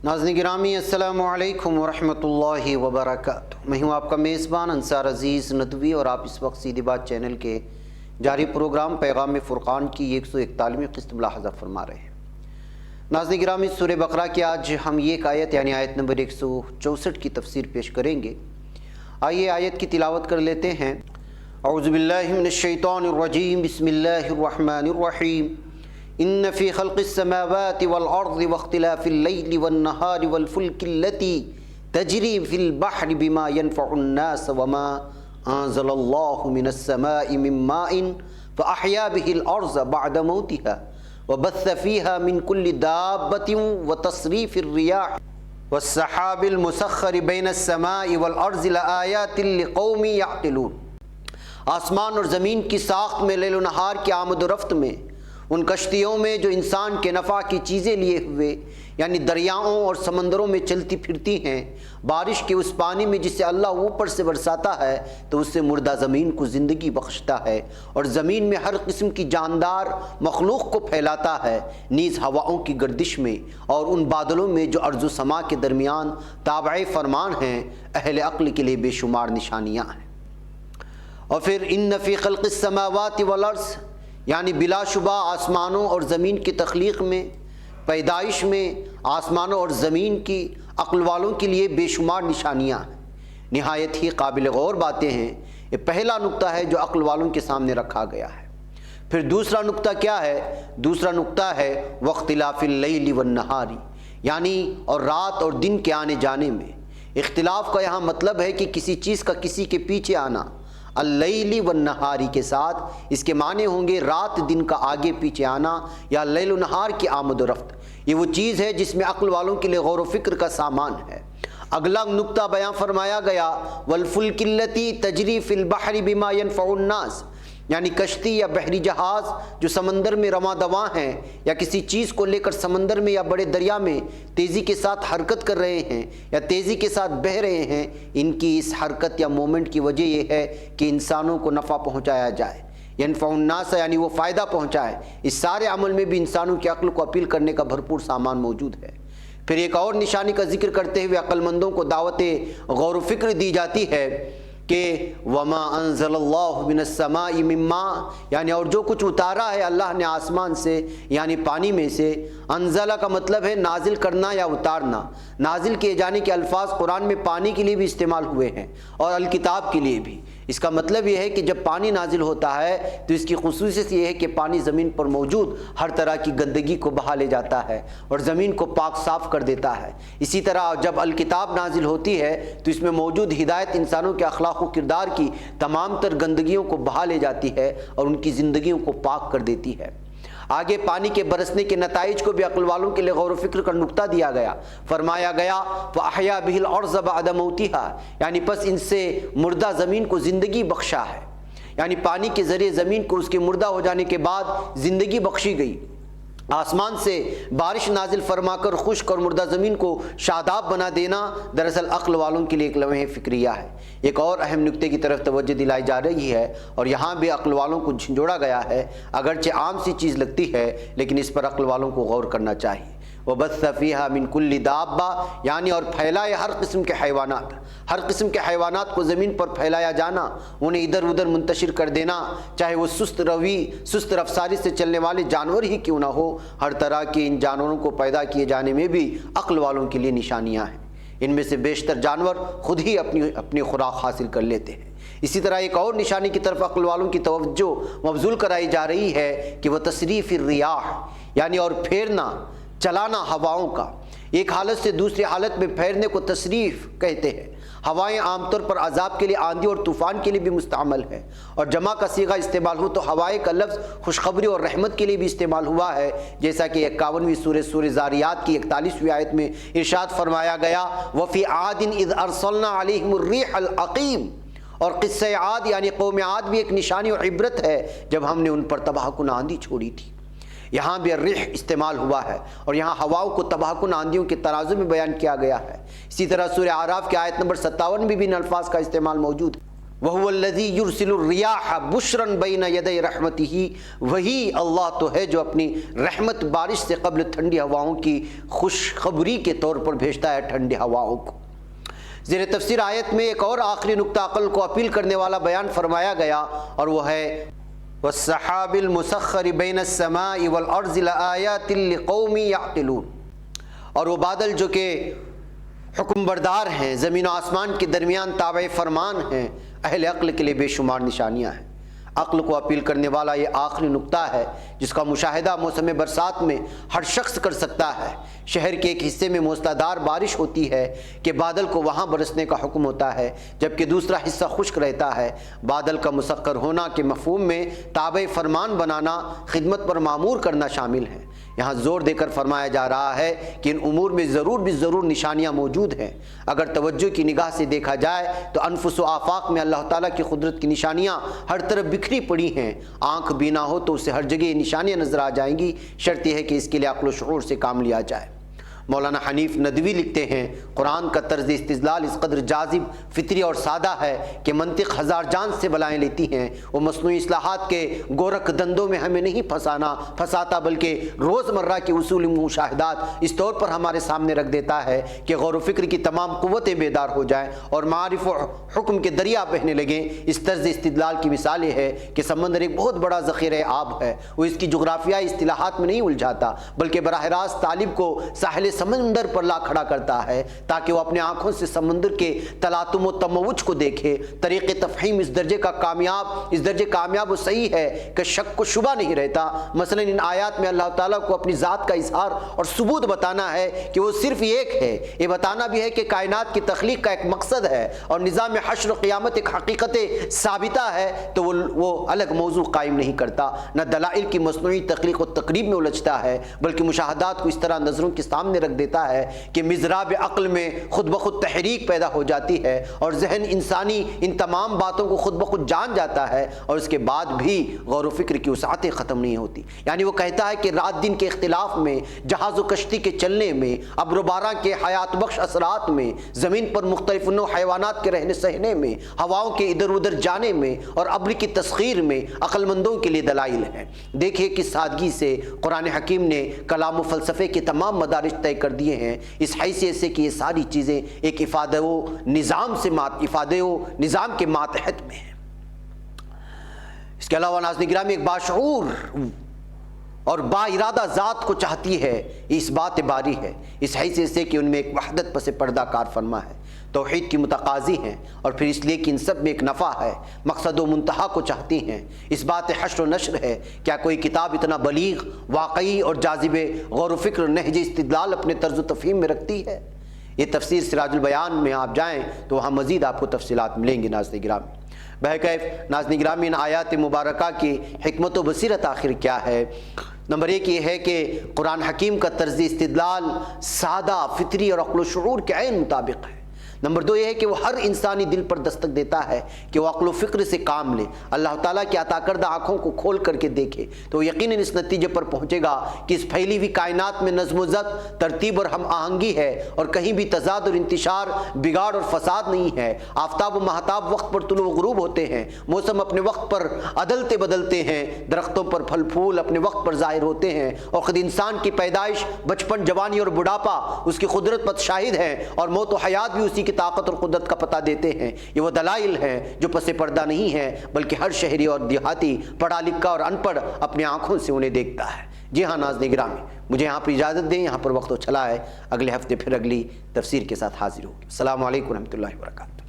ناظرین گرامی السلام علیکم ورحمۃ اللہ وبرکاتہ۔ میں ہوں آپ کا میزبان انصار عزیز ندوی اور آپ اس وقت سیدھی بات چینل کے جاری پروگرام پیغام فرقان کی 141ویں قسط ملاحظہ فرما رہے ہیں۔ ناظرین گرامی، سورہ بقرہ کی آج ہم ایک آیت یعنی آیت نمبر 164 کی تفسیر پیش کریں گے۔ آئیے آیت کی تلاوت کر لیتے ہیں۔ اعوذ باللہ من الشیطان الرجیم، بسم اللہ الرحمن الرحیم۔ ان فی خلق السماوات والارض واختلاف اللیل والنہار والفلک التي تجری فی البحر بما ينفع الناس وما انزل اللہ من السماء من ماء فاحیا به الارض بعد موتها وبث فيها من كل دابة وتصریف الرياح والسحاب المسخر بین السماء والارض لآیات لقوم یعقلون۔ آسمان اور زمین کی ساخت میں، لیل و نہار کی آمد و رفت میں، ان کشتیوں میں جو انسان کے نفع کی چیزیں لیے ہوئے یعنی دریاؤں اور سمندروں میں چلتی پھرتی ہیں، بارش کے اس پانی میں جسے اللہ اوپر سے برساتا ہے تو اس سے مردہ زمین کو زندگی بخشتا ہے، اور زمین میں ہر قسم کی جاندار مخلوق کو پھیلاتا ہے، نیز ہواؤں کی گردش میں اور ان بادلوں میں جو ارض و سما کے درمیان تابع فرمان ہیں، اہل عقل کے لیے بے شمار نشانیاں ہیں۔ اور پھر ان فی خلق السماوات والارض یعنی بلا شبہ آسمانوں اور زمین کی تخلیق میں، پیدائش میں، آسمانوں اور زمین کی عقل والوں کے لیے بے شمار نشانیاں ہیں، نہایت ہی قابل غور باتیں ہیں۔ یہ پہلا نقطہ ہے جو عقل والوں کے سامنے رکھا گیا ہے۔ پھر دوسرا نقطہ کیا ہے؟ دوسرا نقطہ ہے واختلاف اللیل والنہار، یعنی اور رات اور دن کے آنے جانے میں۔ اختلاف کا یہاں مطلب ہے کہ کسی چیز کا کسی کے پیچھے آنا، اللیل والنہاری کے ساتھ اس کے معنی ہوں گے رات دن کا آگے پیچھے آنا یا لیل و نہار کی آمد و رفت۔ یہ وہ چیز ہے جس میں عقل والوں کے لیے غور و فکر کا سامان ہے۔ اگلا نقطہ بیان فرمایا گیا والفلک التی تجری فی البحر بما ينفع الناس، یعنی کشتی یا بحری جہاز جو سمندر میں رواں دواں ہیں یا کسی چیز کو لے کر سمندر میں یا بڑے دریا میں تیزی کے ساتھ حرکت کر رہے ہیں یا تیزی کے ساتھ بہہ رہے ہیں، ان کی اس حرکت یا مومنٹ کی وجہ یہ ہے کہ انسانوں کو نفع پہنچایا جائے، ینفع الناس یعنی وہ فائدہ پہنچائے۔ اس سارے عمل میں بھی انسانوں کی عقل کو اپیل کرنے کا بھرپور سامان موجود ہے۔ پھر ایک اور نشانی کا ذکر کرتے ہوئے عقل مندوں کو دعوت غور و فکر دی جاتی ہے کہ وما انزل اللہ من السماء من ماء، یعنی اور جو کچھ اتارا ہے اللہ نے آسمان سے یعنی پانی میں سے۔ انزلہ کا مطلب ہے نازل کرنا یا اتارنا۔ نازل کیے جانے کے الفاظ قرآن میں پانی کے لیے بھی استعمال ہوئے ہیں اور الکتاب کے لیے بھی۔ اس کا مطلب یہ ہے کہ جب پانی نازل ہوتا ہے تو اس کی خصوصیت یہ ہے کہ پانی زمین پر موجود ہر طرح کی گندگی کو بہا لے جاتا ہے اور زمین کو پاک صاف کر دیتا ہے۔ اسی طرح جب الکتاب نازل ہوتی ہے تو اس میں موجود ہدایت انسانوں کے اخلاق و کردار کی تمام تر گندگیوں کو بہا لے جاتی ہے اور ان کی زندگیوں کو پاک کر دیتی ہے۔ آگے پانی کے برسنے کے نتائج کو بھی عقل والوں کے لیے غور و فکر کا نقطہ دیا گیا۔ فرمایا گیا فَأَحْيَا بِهِ الْأَرْضَ بَعْدَ مَوْتِهَا، یعنی پس ان سے مردہ زمین کو زندگی بخشا ہے، یعنی پانی کے ذریعے زمین کو اس کے مردہ ہو جانے کے بعد زندگی بخشی گئی۔ آسمان سے بارش نازل فرما کر خشک اور مردہ زمین کو شاداب بنا دینا دراصل عقل والوں کے لیے ایک لمحہ فکریہ ہے۔ ایک اور اہم نکتے کی طرف توجہ دلائی جا رہی ہے اور یہاں بھی عقل والوں کو جھنجھوڑا گیا ہے، اگرچہ عام سی چیز لگتی ہے لیکن اس پر عقل والوں کو غور کرنا چاہیے۔ وَبَثَّ فِيهَا مِن كُلِّ دَابَّةٍ، یعنی اور پھیلائے ہر قسم کے حیوانات، ہر قسم کے حیوانات کو زمین پر پھیلایا جانا، انہیں ادھر ادھر منتشر کر دینا، چاہے وہ سست رفتاری سے چلنے والے جانور ہی کیوں نہ ہو، ہر طرح کے ان جانوروں کو پیدا کیے جانے میں بھی عقل والوں کے لیے نشانیاں ہیں۔ ان میں سے بیشتر جانور خود ہی اپنی خوراک حاصل کر لیتے ہیں۔ اسی طرح ایک اور نشانی کی طرف عقل والوں کی توجہ مبذول کرائی جا رہی ہے کہ وہ تصریف الریاح، یعنی اور پھیرنا، چلانا ہواؤں کا، ایک حالت سے دوسری حالت میں پھیرنے کو تصریف کہتے ہیں۔ ہوائیں عام طور پر عذاب کے لیے آندھی اور طوفان کے لیے بھی مستعمل ہے، اور جمع کا صیغہ استعمال ہو تو ہوائیں کا لفظ خوشخبری اور رحمت کے لیے بھی استعمال ہوا ہے، جیسا کہ 51ویں سورہ ذاریات کی 41ویں آیت میں ارشاد فرمایا گیا وَفِي عَادٍ إِذْ أَرْسَلْنَا عَلَيْهِمُ الرِّيحَ الْعَقِيمَ، اور قصہ عاد یعنی قوم عاد بھی ایک نشانی اور عبرت ہے جب ہم نے ان پر تباہ کن آندھی چھوڑی تھی۔ یہاں بھی الرِّيح استعمال ہوا ہے اور یہاں ہواؤں کو تباہ کن آندھیوں کے ترازو میں بیان کیا گیا ہے۔ اسی طرح سورہ اعراف کی آیت نمبر 57 میں بھی ان الفاظ کا استعمال موجود ہے، وَهُوَ الَّذِي يُرْسِلُ الرِّيَاحَ بُشْرًا بَيْنَ يَدَيْ رَحْمَتِهِ، وہی اللہ تو ہے جو اپنی رحمت بارش سے قبل ٹھنڈی ہواؤں کی خوشخبری کے طور پر بھیجتا ہے ٹھنڈی ہواؤں کو۔ زیر تفسیر آیت میں ایک اور آخری نقطہ عقل کو اپیل کرنے والا بیان فرمایا گیا، اور وہ ہے وَالسَّحَابِ الْمُسَخَّرِ بَيْنَ السَّمَاءِ وَالْأَرْضِ لَآيَاتٍ لِقَوْمٍ يَعْقِلُونَ، اور وہ بادل جو کہ حکم بردار ہیں، زمین و آسمان کے درمیان تابع فرمان ہیں، اہل عقل کے لیے بے شمار نشانیاں ہیں۔ عقل کو اپیل کرنے والا یہ آخری نقطہ ہے جس کا مشاہدہ موسم برسات میں ہر شخص کر سکتا ہے۔ شہر کے ایک حصے میں موسلا دھار بارش ہوتی ہے کہ بادل کو وہاں برسنے کا حکم ہوتا ہے، جبکہ دوسرا حصہ خشک رہتا ہے۔ بادل کا مسخر ہونا کے مفہوم میں تابع فرمان بنانا، خدمت پر مامور کرنا شامل ہے۔ یہاں زور دے کر فرمایا جا رہا ہے کہ ان امور میں ضرور نشانیاں موجود ہیں۔ اگر توجہ کی نگاہ سے دیکھا جائے تو انفس و آفاق میں اللہ تعالیٰ کی قدرت کی نشانیاں ہر طرف بکھری پڑی ہیں۔ آنکھ بینا ہو تو اسے ہر جگہ یہ نشانیاں نظر آ جائیں گی، شرط یہ ہے کہ اس کے لیے عقل و شعور سے کام لیا جائے۔ مولانا حنیف ندوی لکھتے ہیں قرآن کا طرز استدلال اس قدر جاذب، فطری اور سادہ ہے کہ منطق ہزار جان سے بلائیں لیتی ہیں۔ وہ مصنوعی اصلاحات کے گورکھ دندوں میں ہمیں نہیں پھنساتا بلکہ روزمرہ کے اصول مشاہدات اس طور پر ہمارے سامنے رکھ دیتا ہے کہ غور و فکر کی تمام قوتیں بیدار ہو جائیں اور معارف و حکم کے دریا بہنے لگیں۔ اس طرز استدلال کی مثال یہ ہے کہ سمندر ایک بہت بڑا ذخیرہ آب ہے، وہ اس کی جغرافیائی اصطلاحات میں نہیں الجھاتا بلکہ براہ راست طالب کو ساحل سمندر پر لا کھڑا کرتا ہے تاکہ وہ اپنے آنکھوں سے سمندر کے تلاطم و تموج کو دیکھے۔ طریق تفہیم اس درجے کامیاب و صحیح ہے کہ شک و شبہ نہیں رہتا۔ مثلا ان آیات میں اللہ تعالیٰ کو اپنی ذات کا اظہار اور ثبوت بتانا ہے کہ وہ صرف ایک ہے۔ یہ بتانا بھی ہے کہ کائنات کی تخلیق کا ایک مقصد ہے اور نظام حشر و قیامت ایک حقیقت ثابتہ ہے، تو وہ الگ موضوع قائم نہیں کرتا، نہ دلائل کی مصنوعی تخلیق و تقریب میں الجھتا ہے، بلکہ مشاہدات کو اس طرح نظروں کے سامنے رکھ دیتا ہے کہ مضراب عقل میں خود بخود تحریک پیدا ہو جاتی ہے اور ذہن انسانی ان تمام باتوں کو خود بخود جان جاتا ہے، اور اس کے بعد بھی غور و فکر کی وسعتیں ختم نہیں ہوتی۔ یعنی وہ کہتا ہے کہ رات دن کے اختلاف میں، جہاز و کشتی کے چلنے میں، ابر و باران کے حیات بخش اثرات میں، زمین پر مختلف نوع حیوانات کے رہنے سہنے میں، ہواؤں کے ادھر ادھر جانے میں اور ابر کی تسخیر میں عقل مندوں کے لیے دلائل ہیں۔ دیکھیے کس سادگی سے قرآن حکیم نے کلام و فلسفے کے تمام مدارج طے کر دیے ہیں، اس حیثیت سے کہ یہ ساری چیزیں ایک افادہ و نظام کے ماتحت میں ہیں۔ اس کے علاوہ ناظرین گرامی ایک باشعور اور با ارادہ ذات کو چاہتی ہے، اس بات باری ہے، اس حیثیت سے کہ ان میں ایک وحدت پس پردہ کار فرما ہے، توحید کی متقاضی ہیں، اور پھر اس لیے کہ ان سب میں ایک نفع ہے، مقصد و منتہا کو چاہتی ہیں۔ اس بات حشر و نشر ہے، کیا کوئی کتاب اتنا بلیغ، واقعی اور جاذب غور و فکر نہج استدلال اپنے طرز و تفہیم میں رکھتی ہے؟ یہ تفسیر سراج البیان میں آپ جائیں تو وہاں مزید آپ کو تفصیلات ملیں گی۔ ناظرین گرامی بہرکیف ناظرین گرامی ان آیات مبارکہ کی حکمت و بصیرت آخر کیا ہے؟ نمبر ایک یہ ہے کہ قرآن حکیم کا طرز استدلال سادہ، فطری اور عقل و شعور کے عین مطابق ہے۔ نمبر دو یہ ہے کہ وہ ہر انسانی دل پر دستک دیتا ہے کہ وہ عقل و فکر سے کام لے، اللہ تعالیٰ کی عطا کردہ آنکھوں کو کھول کر کے دیکھے تو یقیناً اس نتیجے پر پہنچے گا کہ اس پھیلی ہوئی کائنات میں نظم و ضبط، ترتیب اور ہم آہنگی ہے، اور کہیں بھی تضاد اور انتشار، بگاڑ اور فساد نہیں ہے۔ آفتاب و مہتاب وقت پر طلوع و غروب ہوتے ہیں، موسم اپنے وقت پر عدلتے بدلتے ہیں، درختوں پر پھل پھول اپنے وقت پر ظاہر ہوتے ہیں، اور خود انسان کی پیدائش، بچپن، جوانی اور بڑھاپا اس کی قدرت پر شاہد ہیں، اور موت و حیات بھی اسی کی طاقت اور قدرت کا پتہ دیتے ہیں۔ یہ وہ دلائل ہیں جو پس پردہ نہیں ہیں، بلکہ ہر شہری اور دیہاتی، پڑھا لکھا اور ان پڑھ اپنے آنکھوں سے انہیں دیکھتا ہے۔ جی ہاں ناظرین گرامی، مجھے یہاں پر اجازت دیں، یہاں پر وقت ہو چلا ہے، اگلے ہفتے پھر اگلی تفسیر کے ساتھ حاضر ہوگی۔ السلام علیکم ورحمۃ اللہ وبرکاتہ۔